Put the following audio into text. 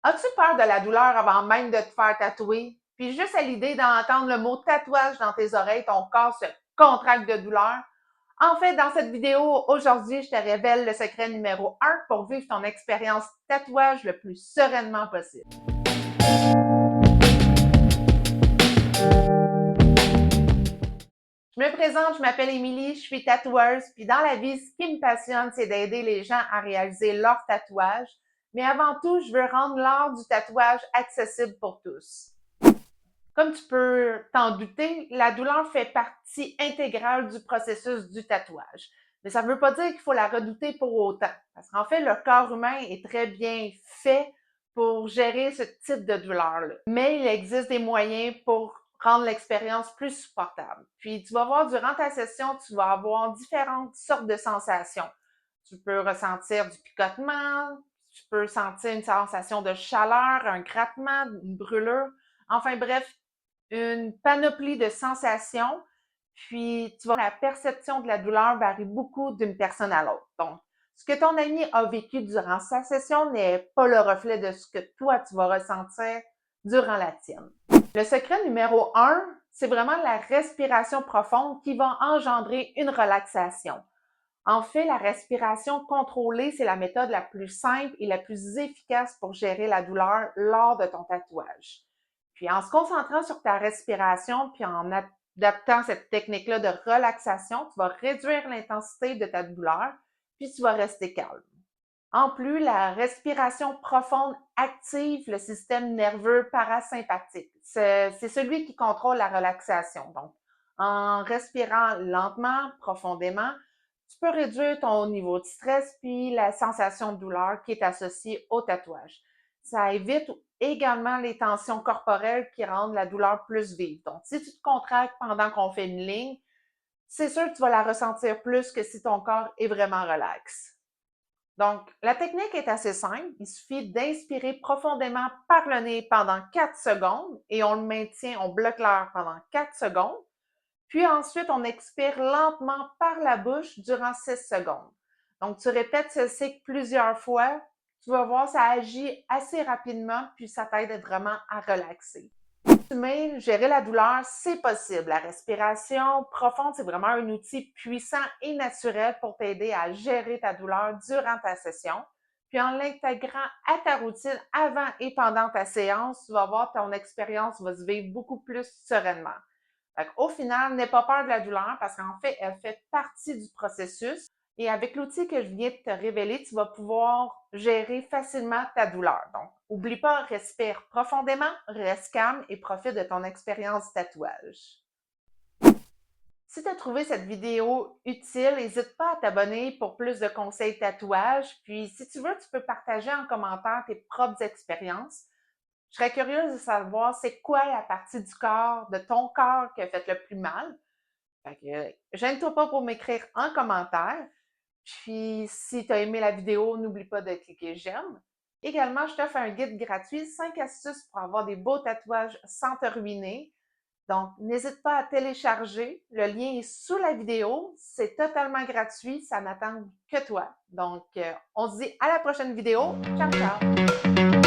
As-tu peur de la douleur avant même de te faire tatouer? Puis juste à l'idée d'entendre le mot tatouage dans tes oreilles, ton corps se contracte de douleur. En fait, dans cette vidéo, aujourd'hui, je te révèle le secret numéro 1 pour vivre ton expérience tatouage le plus sereinement possible. Je me présente, je m'appelle Émilie, je suis tatoueuse, puis dans la vie, ce qui me passionne, c'est d'aider les gens à réaliser leur tatouage. Mais avant tout, je veux rendre l'art du tatouage accessible pour tous. Comme tu peux t'en douter, la douleur fait partie intégrale du processus du tatouage. Mais ça ne veut pas dire qu'il faut la redouter pour autant. Parce qu'en fait, le corps humain est très bien fait pour gérer ce type de douleur-là. Mais il existe des moyens pour rendre l'expérience plus supportable. Puis tu vas voir, durant ta session, tu vas avoir différentes sortes de sensations. Tu peux ressentir du picotement, tu peux sentir une sensation de chaleur, un grattement, une brûlure. Enfin bref, une panoplie de sensations, puis tu vois, la perception de la douleur varie beaucoup d'une personne à l'autre. Donc, ce que ton ami a vécu durant sa session n'est pas le reflet de ce que toi, tu vas ressentir durant la tienne. Le secret numéro 1, c'est vraiment la respiration profonde qui va engendrer une relaxation. En fait, la respiration contrôlée, c'est la méthode la plus simple et la plus efficace pour gérer la douleur lors de ton tatouage. Puis en se concentrant sur ta respiration, puis en adaptant cette technique-là de relaxation, tu vas réduire l'intensité de ta douleur, puis tu vas rester calme. En plus, la respiration profonde active le système nerveux parasympathique. C'est celui qui contrôle la relaxation. Donc, en respirant lentement, profondément, tu peux réduire ton niveau de stress puis la sensation de douleur qui est associée au tatouage. Ça évite également les tensions corporelles qui rendent la douleur plus vive. Donc, si tu te contractes pendant qu'on fait une ligne, c'est sûr que tu vas la ressentir plus que si ton corps est vraiment relax. Donc, la technique est assez simple. Il suffit d'inspirer profondément par le nez pendant 4 secondes et on le maintient, on bloque l'air pendant 4 secondes. Puis ensuite, on expire lentement par la bouche durant 6 secondes. Donc, tu répètes ce cycle plusieurs fois. Tu vas voir, ça agit assez rapidement, puis ça t'aide vraiment à relaxer. Mais gérer la douleur, c'est possible. La respiration profonde, c'est vraiment un outil puissant et naturel pour t'aider à gérer ta douleur durant ta session. Puis en l'intégrant à ta routine avant et pendant ta séance, tu vas voir ton expérience va se vivre beaucoup plus sereinement. Au final, n'aie pas peur de la douleur parce qu'en fait, elle fait partie du processus. Et avec l'outil que je viens de te révéler, tu vas pouvoir gérer facilement ta douleur. Donc, oublie pas, respire profondément, reste calme et profite de ton expérience tatouage. Si tu as trouvé cette vidéo utile, n'hésite pas à t'abonner pour plus de conseils tatouage. Puis, si tu veux, tu peux partager en commentaire tes propres expériences. Je serais curieuse de savoir c'est quoi la partie du corps, de ton corps qui a fait le plus mal. Fait que, gêne-toi pas pour m'écrire en commentaire. Puis, si tu as aimé la vidéo, n'oublie pas de cliquer j'aime. Également, je t'offre un guide gratuit, 5 astuces pour avoir des beaux tatouages sans te ruiner. Donc, n'hésite pas à télécharger. Le lien est sous la vidéo. C'est totalement gratuit. Ça n'attend que toi. Donc, on se dit à la prochaine vidéo. Ciao, ciao!